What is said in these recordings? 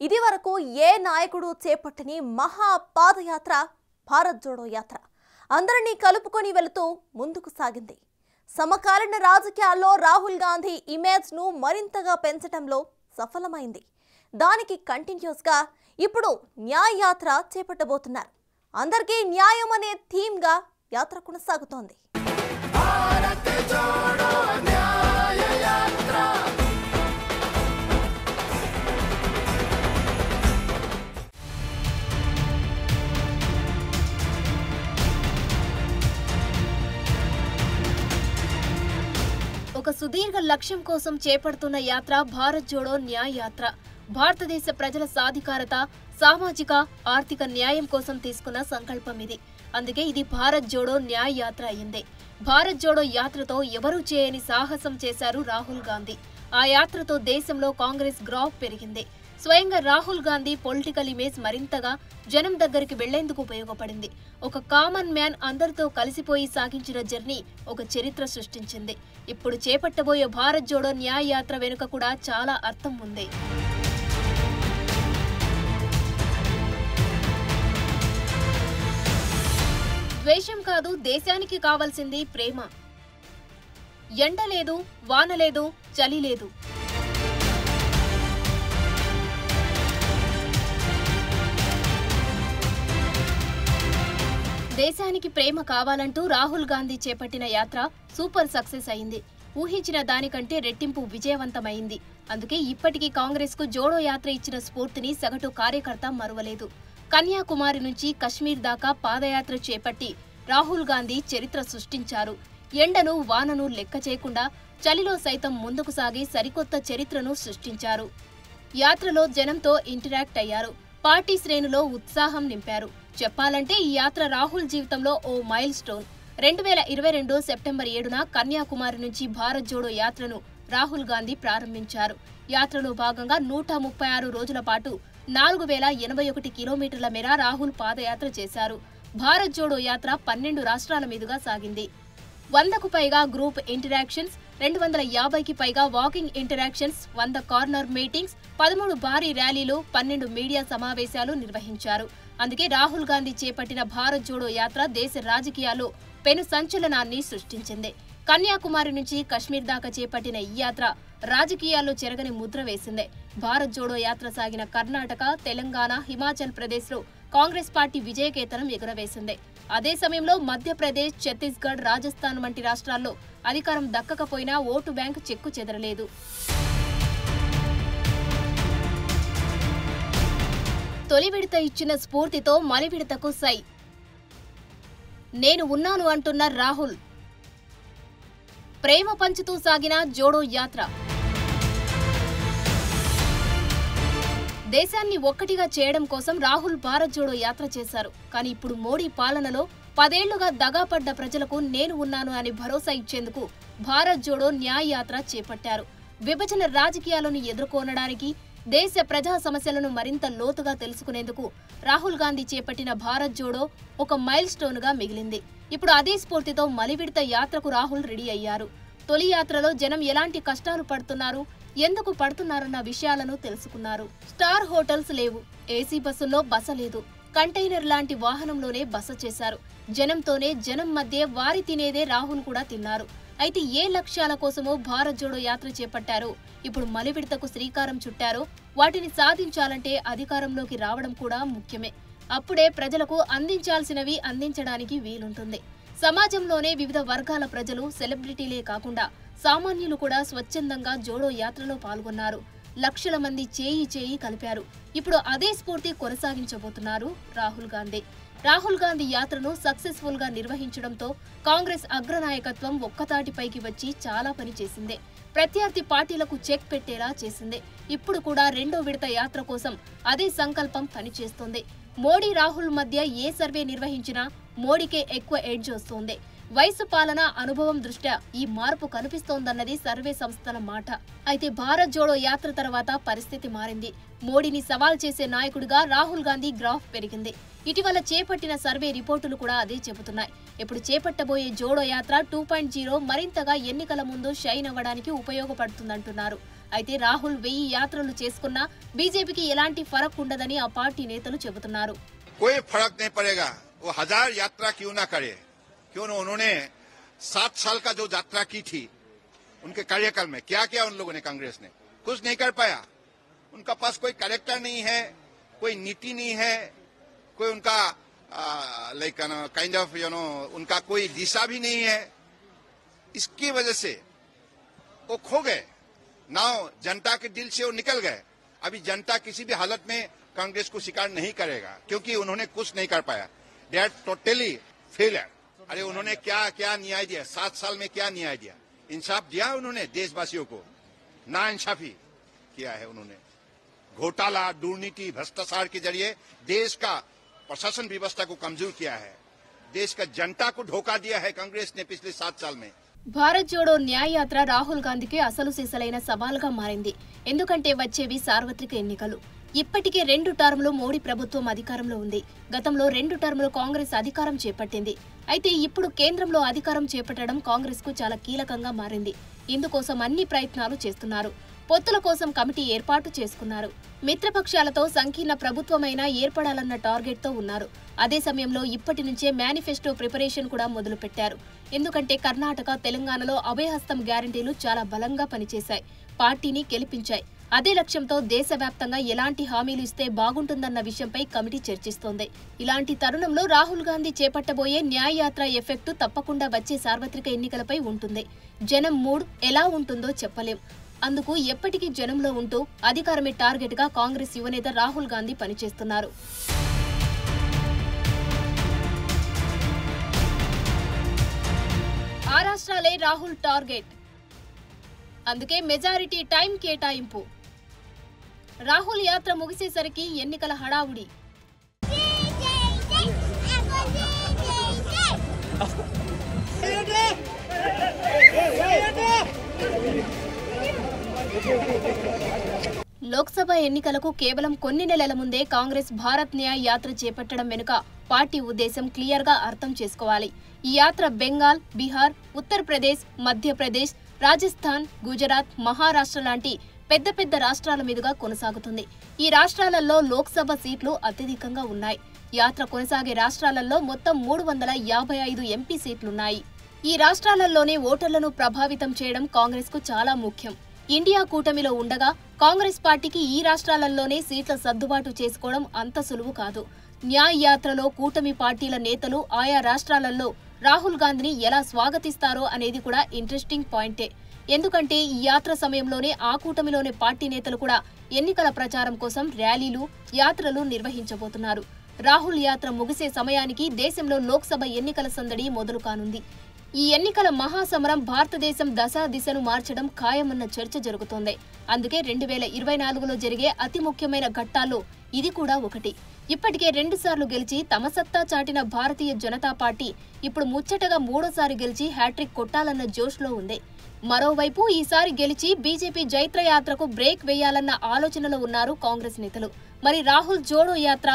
ఇదివరకు ఏ నాయకుడు చేపట్టని మహా పాదయాత్ర భారత్ జోడో యాత్ర అందరినీ కలుపుకొని వెళుతూ ముందుకు సాగింది. సమకాలీన రాజకీయాల్లో రాహుల్ గాంధీ ఇమేజ్ ను మరింతగా పెంచడంలో సఫలమైంది. దానికి కంటిన్యూస్ గా ఇప్పుడు న్యాయ యాత్ర చేపట్టబోతున్నారు. అందరికీ న్యాయం అనే థీమ్ గా యాత్ర కొనసాగుతోంది. ఒక సుదీర్ఘ లక్ష్యం కోసం చేపడుతున్న యాత్ర భారత్ జోడో న్యాయ యాత్ర. భారతదేశ ప్రజల సాధికారత, సామాజిక, ఆర్థిక న్యాయం కోసం తీసుకున్న సంకల్పం ఇది. అందుకే ఇది భారత్ జోడో న్యాయ యాత్ర అయింది. భారత్ జోడో యాత్రతో ఎవరూ చేయని సాహసం చేశారు రాహుల్ గాంధీ. ఆ యాత్రతో దేశంలో కాంగ్రెస్ గ్రాఫ్ పెరిగింది. స్వయంగా రాహుల్ గాంధీ పొలిటికల్ ఇమేజ్ మరింతగా జనం దగ్గరికి వెళ్లేందుకు ఉపయోగపడింది. ఒక కామన్ మ్యాన్ అందరితో కలిసిపోయి సాగించిన జర్నీ ఒక చరిత్ర సృష్టించింది. ఇప్పుడు చేపట్టబోయే భారత్ జోడో న్యాయ యాత్ర వెనుక కూడా చాలా అర్థం ఉంది. ద్వేషం కాదు, దేశానికి కావాల్సింది ప్రేమ. ఎండ లేదు, వాన లేదు, చలి లేదు. దేశానికి ప్రేమ కావాలంటూ రాహుల్ గాంధీ చేపట్టిన యాత్ర సూపర్ సక్సెస్ అయింది. ఊహించిన దానికంటే రెట్టింపు విజయవంతమైంది. అందుకే ఇప్పటికీ కాంగ్రెస్ కు జోడో యాత్ర ఇచ్చిన స్ఫూర్తిని సగటు కార్యకర్త మరువలేదు. కన్యాకుమారి నుంచి కశ్మీర్ దాకా పాదయాత్ర చేపట్టి రాహుల్ గాంధీ చరిత్ర సృష్టించారు. ఎండను, వానను లెక్క చేయకుండా చలిలో సైతం ముందుకు సాగి సరికొత్త చరిత్రను సృష్టించారు. యాత్రలో జనంతో ఇంటరాక్ట్ అయ్యారు. పార్టీ శ్రేణులో ఉత్సాహం నింపారు. చెప్పాలంటే ఈ యాత్ర రాహుల్ జీవితంలో ఓ మైల్ స్టోన్. 2022 సెప్టెంబర్ 7న కన్యాకుమారి నుంచి భారత్ జోడో యాత్రను రాహుల్ గాంధీ ప్రారంభించారు. యాత్రలో భాగంగా 136 రోజుల పాటు 4081 కిలోమీటర్ల మేర రాహుల్ పాదయాత్ర చేశారు. భారత్ జోడో యాత్ర 12 రాష్ట్రాల మీదుగా సాగింది. 100కు పైగా గ్రూప్ ఇంటరాక్షన్స్, 250కి పైగా వాకింగ్ ఇంటరాక్షన్స్, 100 కార్నర్ మీటింగ్స్, 13 భారీ ర్యాలీలు, 12 మీడియా సమావేశాలు నిర్వహించారు. అందుకే రాహుల్ గాంధీ చేపట్టిన భారత్ జోడో యాత్ర దేశ రాజకీయాల్లో పెను సంచలనాన్ని సృష్టించింది. కన్యాకుమారి నుంచి కశ్మీర్ దాకా చేపట్టిన ఈ యాత్ర రాజకీయాల్లో చెరగని ముద్ర వేసింది. భారత్ జోడో యాత్ర సాగిన కర్ణాటక, తెలంగాణ, హిమాచల్ ప్రదేశ్ లో కాంగ్రెస్ పార్టీ విజయకేతనం ఎగురవేసింది. అదే సమయంలో మధ్యప్రదేశ్, ఛత్తీస్గఢ్, రాజస్థాన్ వంటి రాష్ట్రాల్లో అధికారం దక్కకపోయినా ఓటు బ్యాంక్ చెక్కు చెదరలేదు. తొలి విడత ఇచ్చిన స్ఫూర్తితో మలి విడతకు సై. నేను ఉన్నాను అంటున్న రాహుల్. ప్రేమ పంచుతూ సాగిన జోడో యాత్ర దేశాన్ని ఒక్కటిగా చేయడం కోసం రాహుల్ భారత్ జోడో యాత్ర చేశారు. కానీ ఇప్పుడు మోడీ పాలనలో 10 ఏళ్లుగా దగాపడ్డ ప్రజలకు నేను ఉన్నాను అని భరోసా ఇచ్చేందుకు భారత్ జోడో న్యాయ యాత్ర చేపట్టారు. విభజన రాజకీయాలను ఎదుర్కొనడానికి, దేశ ప్రజా సమస్యలను మరింత లోతుగా తెలుసుకునేందుకు రాహుల్ గాంధీ చేపట్టిన భారత్ జోడో ఒక మైల్ స్టోన్ గా మిగిలింది. ఇప్పుడు అదే స్ఫూర్తితో మలి విడత యాత్రకు రాహుల్ రెడీ అయ్యారు. తొలి యాత్రలో జనం ఎలాంటి కష్టాలు పడుతున్నారు, ఎందుకు పడుతున్నారన్న విషయాలను తెలుసుకున్నారు. స్టార్ హోటల్స్ లేవు, ఏసీ బస్సుల్లో బస లేదు, కంటైనర్ లాంటి వాహనంలోనే బస చేశారు. జనంతోనే, జనం మధ్య వారి తినేదే రాహుల్ కూడా తిన్నారు. అయితే ఏ లక్ష్యాల కోసమో భారత్ జోడో యాత్ర చేపట్టారో, ఇప్పుడు మలి విడతకు శ్రీకారం చుట్టారో వాటిని సాధించాలంటే అధికారంలోకి రావడం కూడా ముఖ్యమే. అప్పుడే ప్రజలకు అందించాల్సినవి అందించడానికి వీలుంటుంది. సమాజంలోనే వివిధ వర్గాల ప్రజలు, సెలబ్రిటీలే కాకుండా సామాన్యులు కూడా స్వచ్ఛందంగా జోడో యాత్రలో పాల్గొన్నారు. లక్షల మంది చేయి చేయి కలిపారు. ఇప్పుడు అదే స్ఫూర్తి కొనసాగించబోతున్నారు రాహుల్ గాంధీ. రాహుల్ గాంధీ యాత్రను సక్సెస్ఫుల్ గా నిర్వహించడంతో కాంగ్రెస్ అగ్రనాయకత్వం ఒక్కతాటిపైకి వచ్చి చాలా పని చేసింది. ప్రత్యర్థి పార్టీలకు చెక్ పెట్టేలా చేసింది. ఇప్పుడు కూడా రెండో విడత యాత్ర కోసం అదే సంకల్పం పనిచేస్తోంది. మోడీ, రాహుల్ మధ్య ఏ సర్వే నిర్వహించినా మోడీకే ఎక్కువ ఎడ్జ్ వస్తోంది. వయసు, పాలన, అనుభవం దృష్ట్యా ఈ మార్పు కనిపిస్తోందన్నది సర్వే సంస్థల మాట. అయితే భారత్ జోడో యాత్ర తర్వాత పరిస్థితి మారింది. మోడీని సవాల్ చేసే నాయకుడిగా రాహుల్ గాంధీ గ్రాఫ్ పెరిగింది. ఇటీవల చేపట్టిన సర్వే రిపోర్టులు కూడా అదే చెబుతున్నాయి. ఇప్పుడు చేపట్టబోయే జోడో యాత్ర 2.0 మరింతగా ఎన్నికల ముందు షైన్ అవ్వడానికి ఉపయోగపడుతుందంటున్నారు. అయితే రాహుల్ 1000 యాత్రలు చేసుకున్నా బీజేపీకి ఎలాంటి ఫరక్ ఉండదని ఆ పార్టీ నేతలు చెబుతున్నారు. कोई फर्क नहीं पड़ेगा, वो 1000 यात्रा क्यों ना करे, क्यों ना उन्होंने 7 साल का जो यात्रा की थी उनके कार्यकाल में क्या किया उन लोगों ने, कांग्रेस ने कुछ नहीं कर पाया. उनका पास कोई कैरेक्टर नहीं है, कोई नीति नहीं है, कोई उनका लाइक काइंड ऑफ उनका कोई दिशा भी नहीं है. इसकी वजह से वो खो गए. नाउ जनता के दिल से वो निकल गए. अभी जनता किसी भी हालत में कांग्रेस को स्वीकार नहीं करेगा क्योंकि उन्होंने कुछ नहीं कर पाया. They are totally failure. अरे उन्होंने क्या क्या न्याय दिया, 7 साल में क्या न्याय दिया, इंसाफ दिया उन्होंने देशवासियों को, ना इंसाफी किया है उन्होंने. घोटाला, दुर्नीति, भ्रष्टाचार के जरिए देश का प्रशासन व्यवस्था को कमजोर किया है. देश का जनता को धोखा दिया है कांग्रेस ने पिछले 7 साल में. భారత్ జోడో న్యాయ యాత్ర రాహుల్ గాంధీకి అసలు సిసలైన సవాల్గా మారింది. ఎందుకంటే వచ్చేవి సార్వత్రిక ఎన్నికలు. ఇప్పటికే 2 టర్ములు మోడీ ప్రభుత్వం అధికారంలో ఉంది. గతంలో 2 టర్ములు కాంగ్రెస్ అధికారం చేపట్టింది. అయితే ఇప్పుడు కేంద్రంలో అధికారం చేపట్టడం కాంగ్రెస్ కు చాలా కీలకంగా మారింది. ఇందుకోసం అన్ని ప్రయత్నాలు చేస్తున్నారు. పొత్తుల కోసం కమిటీ ఏర్పాటు చేసుకున్నారు. మిత్రపక్షాలతో సంకీర్ణ ప్రభుత్వమైనా ఏర్పడాలన్న టార్గెట్ తో ఉన్నారు. అదే సమయంలో ఇప్పటి నుంచే మేనిఫెస్టో ప్రిపరేషన్ కూడా మొదలుపెట్టారు. ఎందుకంటే కర్ణాటక, తెలంగాణలో అభయహస్తం గ్యారంటీలు చాలా బలంగా పనిచేశాయి, పార్టీని గెలిపించాయి. అదే లక్ష్యంతో దేశవ్యాప్తంగా ఎలాంటి హామీలు ఇస్తే బాగుంటుందన్న విషయంపై కమిటీ చర్చిస్తోంది. ఇలాంటి తరుణంలో రాహుల్ గాంధీ చేపట్టబోయే న్యాయ యాత్ర ఎఫెక్ట్ తప్పకుండా వచ్చే సార్వత్రిక ఎన్నికలపై ఉంటుంది. జనం మూడ్ ఎలా ఉంటుందో చెప్పలేం. అందుకు ఎప్పటికీ జనంలో ఉంటూ అధికారమే టార్గెట్ గా కాంగ్రెస్ యువనేత రాహుల్ గాంధీ పనిచేస్తున్నారు. ఆ రాష్ట్రాలే రాహుల్ టార్గెట్. అందుకే మెజారిటీ టైం కేటాయింపు. రాహుల్ యాత్ర ముగిసేసరికి ఎన్నికల హడావుడి. లోక్సభ ఎన్నికలకు కేవలం కొన్ని నెలల ముందే కాంగ్రెస్ భారత్ న్యాయ్ యాత్ర చేపట్టడం వెనుక పార్టీ ఉద్దేశం క్లియర్ గా అర్థం చేసుకోవాలి. ఈ యాత్ర బెంగాల్, బీహార్, ఉత్తరప్రదేశ్, మధ్యప్రదేశ్, రాజస్థాన్, గుజరాత్, మహారాష్ట్ర లాంటి పెద్ద పెద్ద రాష్ట్రాల మీదుగా కొనసాగుతుంది. ఈ రాష్ట్రాలలో లోక్సభ సీట్లు అత్యధికంగా ఉన్నాయి. యాత్ర కొనసాగే రాష్ట్రాలలో మొత్తం 355 ఎంపీ సీట్లున్నాయి. ఈ రాష్ట్రాలలోనే ఓటర్లను ప్రభావితం చేయడం కాంగ్రెస్ కు చాలా ముఖ్యం. ఇండియా కూటమిలో ఉండగా కాంగ్రెస్ పార్టీకి ఈ రాష్ట్రాలలోనే సీట్ల సర్దుబాటు చేసుకోవడం అంత సులువు కాదు. న్యాయ్ యాత్రలో కూటమి పార్టీల నేతలు ఆయా రాష్ట్రాలలో రాహుల్ గాంధీని ఎలా స్వాగతిస్తారో అనేది కూడా ఇంట్రెస్టింగ్ పాయింటే. ఎందుకంటే ఈ యాత్ర సమయంలోనే ఆ కూటమిలోని పార్టీ నేతలు కూడా ఎన్నికల ప్రచారం కోసం ర్యాలీలు, యాత్రలు నిర్వహించబోతున్నారు. రాహుల్ యాత్ర ముగిసే సమయానికి దేశంలో లోక్సభ ఎన్నికల సందడి మొదలు కానుంది. ఈ ఎన్నికల మహాసమరం భారతదేశం దిశను మార్చడం ఖాయమన్న చర్చ జరుగుతోంది. అందుకే 2024లో జరిగే అతి ముఖ్యమైన ఘట్టాల్లో ఇది కూడా ఒకటి. ఇప్పటికే 2 సార్లు గెలిచి తమ సత్తా చాటిన భారతీయ జనతా పార్టీ ఇప్పుడు ముచ్చటగా 3వ సారి గెలిచి హ్యాట్రిక్ కొట్టాలన్న జోష్లో ఉంది. మరోవైపు ఈసారి గెలిచి బీజేపీ జైత్ర యాత్రకు బ్రేక్ వేయాలన్న ఆలోచనలో ఉన్నారు కాంగ్రెస్ నేతలు. మరి రాహుల్ జోడో యాత్ర,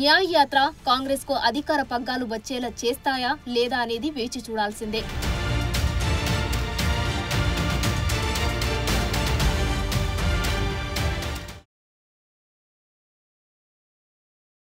న్యాయ్ యాత్ర కాంగ్రెస్ కు అధికార పగ్గాలు వచ్చేలా చేస్తాయా లేదా అనేది వేచి చూడాల్సిందే.